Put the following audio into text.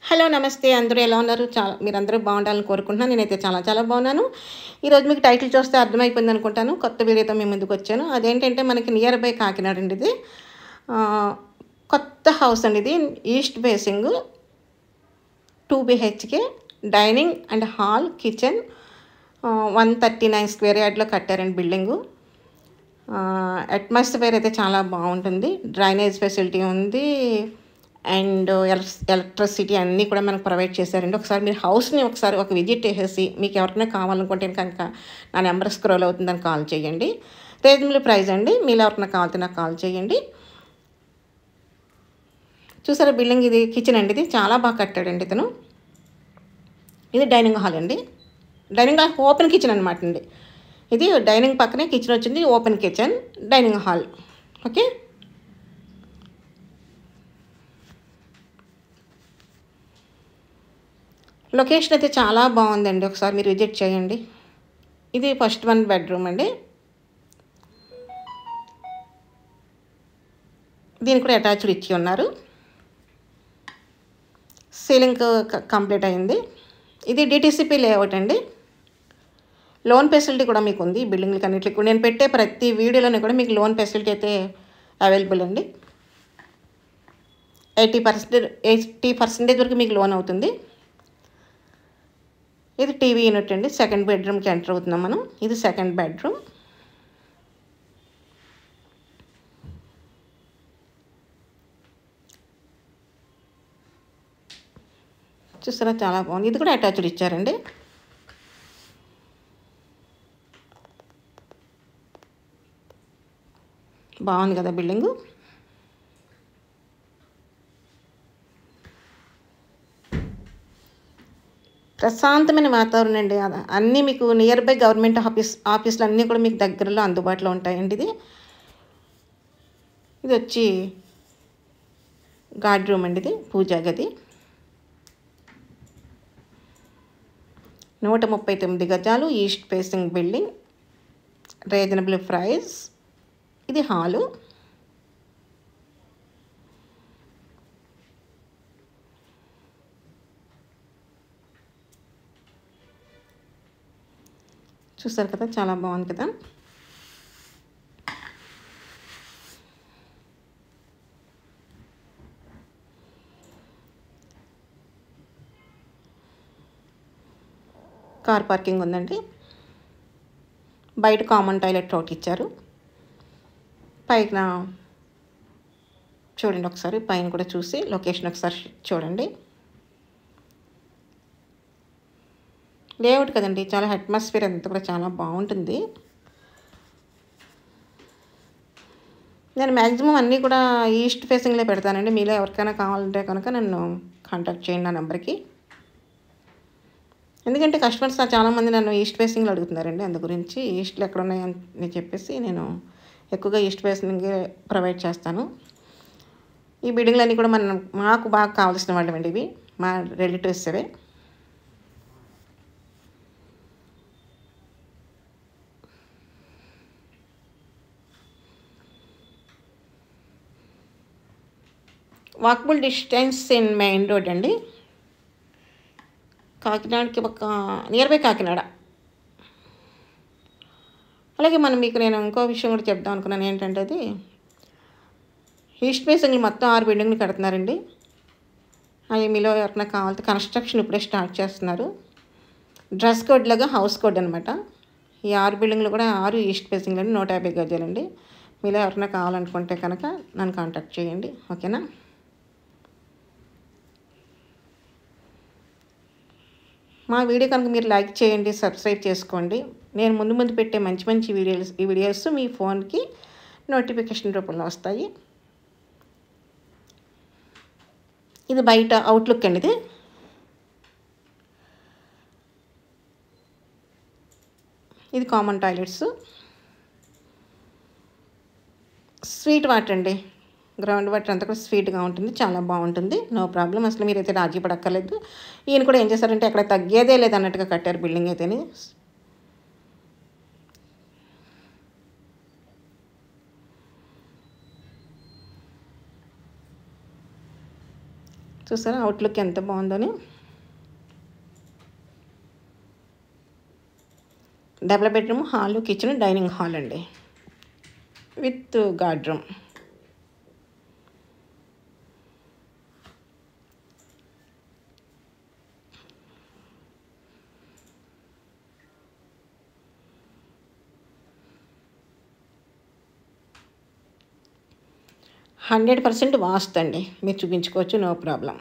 Hello! నమస్తే. అందరూ ఎలా ఉన్నారు? మీరందరూ బాగుండాలని కోరుకుంటున్నాను. నేనైతే చాలా చాలా బాగున్నాను. ఈరోజు మీకు టైటిల్ చూస్తే అర్థమైపోయిందనుకుంటాను. కొత్త వీడియోతో మీ ముందుకొచ్చాను. అదేంటంటే మనకి నియర్ బై కాకినాడ అండి ఇది. ఆహ్, కొత్త హౌస్ అండి ఇది. East facing 2 BHK dining and hall, kitchen 139 square యార్డ్‌లో కట్టారండి బిల్డింగు. అట్మాస్ఫియర్ అయితే చాలా బాగుంటుంది. డ్రైనేజ్ ఫెసిలిటీ ఉంది. అండ్ ఎలక్ట్రిసిటీ అన్నీ కూడా మనకు ప్రొవైడ్ చేశారండి. ఒకసారి మీరు హౌస్‌ని ఒకసారి ఒక విజిట్ చేసేసి మీకు ఎవరికైనా కావాలనుకుంటే కనుక నా నెంబర్ స్క్రోల్ అవుతుందని కాల్ చేయండి. రీజనబుల్ ప్రైస్ అండి. మీలో ఎవరికైనా కావాలంటే నాకు కాల్ చేయండి. చూసారా బిల్డింగ్ ఇది కిచెన్ అండి. ఇది చాలా బాగా కట్టాడండి ఇతను. ఇది డైనింగ్ హాల్ అండి. డైనింగ్ హాల్ ఓపెన్ కిచెన్ అనమాట అండి. ఇది డైనింగ్ పక్కనే కిచెన్ వచ్చింది. Open kitchen, dining hall. Okay. Location అయితే చాలా బాగుందండి. ఒకసారి మీరు విజిట్ చేయండి. ఇది ఫస్ట్ 1 బెడ్రూమ్ అండి. దీనికి కూడా అటాచ్డ్ ఇచ్చి ఉన్నారు. సీలింగ్ కంప్లీట్ అయింది. ఇది డిటీసీపీ లేఅవుట్ అండి. లోన్ ఫెసిలిటీ కూడా మీకు ఉంది. ఈ బిల్డింగ్లకి అన్నిటికి కూడా నేను పెట్టే ప్రతి వీడియోలోనే కూడా మీకు లోన్ ఫెసిలిటీ అయితే అవైలబుల్ అండి. 80% వరకు మీకు లోన్ అవుతుంది. ఇది టీవీ యూనిట్ అండి. సెకండ్ బెడ్రూమ్కి ఎంటర్ అవుతున్నాం మనం. ఇది సెకండ్ బెడ్రూమ్. చూసారా చాలా బాగుంది. ఇది కూడా అటాచ్డ్ ఇచ్చారండి. బాగుంది కదా బిల్డింగు. ప్రశాంతమైన వాతావరణం అండి. అన్నీ మీకు నియర్ బై గవర్నమెంట్ ఆఫీసులు అన్నీ కూడా మీకు దగ్గరలో అందుబాటులో ఉంటాయండి. ఇది వచ్చి గార్డ్ రూమ్ అండి. ఇది పూజా గది. 139 గజాలు, east facing building, reasonable price. ఇది హాలు. చూసారు కదా చాలా బాగుంది కదా. కార్ పార్కింగ్ ఉందండి. బయట కామన్ టాయిలెట్ ఒకటి ఇచ్చారు. పైన చూడండి ఒకసారి, పైన కూడా చూసి లొకేషన్ ఒకసారి చూడండి. లేఅవుట్ కదండి, చాలా అట్మాస్ఫియర్ అంతా కూడా చాలా బాగుంటుంది. నేను మ్యాక్సిమం అన్నీ కూడా ఈస్ట్ ఫేసింగ్లో పెడతానండి. మీలో ఎవరికైనా కావాలంటే కనుక నన్ను కాంటాక్ట్ చేయండి నా నెంబర్కి. ఎందుకంటే కస్టమర్స్ చాలామంది నన్ను ఈస్ట్ ఫేసింగ్లో అడుగుతున్నారండి. అందు గురించి ఈస్ట్లో ఎక్కడ ఉన్నాయని చెప్పేసి నేను ఎక్కువగా ఈస్ట్ ఫేసింగ్ ప్రొవైడ్ చేస్తాను. ఈ బిల్డింగ్లన్నీ కూడా మాకు బాగా కావాల్సిన వాళ్ళమండి. ఇవి మా రిలేటివ్స్వే. Walkable distance in main road అండి. కాకినాడకి ఒక నియర్ బై కాకినాడ. అలాగే మీకు నేను ఇంకో విషయం కూడా చెప్దాం అనుకున్నాను. ఏంటంటే అది ఈస్ట్ ఫేసింగ్లు మొత్తం 6 బిల్డింగ్లు కడుతున్నారండి. అవి మీలో ఎవరికైనా కావాలంటే కన్స్ట్రక్షన్ ఇప్పుడే స్టార్ట్ చేస్తున్నారు. డ్రెస్ కోడ్ లాగా హౌస్ కోడ్ అనమాట. ఈ 6 బిల్డింగ్లు కూడా 6 ఈస్ట్ ఫేసింగ్లు అండి. 150 గజాలండి. మీలో ఎవరైనా కావాలనుకుంటే కనుక నన్ను కాంటాక్ట్ చేయండి. ఓకేనా. మా వీడియో కనుక మీరు లైక్ చేయండి, సబ్స్క్రైబ్ చేసుకోండి. నేను ముందు పెట్టే మంచి మంచి వీడియోస్ మీ ఫోన్కి నోటిఫికేషన్ రూపంలో వస్తాయి. ఇది బయట అవుట్లుక్ అండి. ఇది కామన్ టాయిలెట్స్. స్వీట్ వాటర్ అండి. గ్రౌండ్ వాటర్ అంతా కూడా స్వీట్గా ఉంటుంది. చాలా బాగుంటుంది. No problem. అసలు మీరైతే రాజీ పడక్కర్లేదు. ఈయన కూడా ఏం చేశారంటే అక్కడ తగ్గేదే లేదన్నట్టుగా కట్టారు బిల్డింగ్ అయితేనే. చూసారా అవుట్లుక్ ఎంత బాగుందని. Double bedroom, hall, kitchen, dining hall అండి విత్ గార్డ్ రూమ్. హండ్రెడ్ 100% వాస్తు అండి, మీరు చూపించుకోవచ్చు, నో ప్రాబ్లం.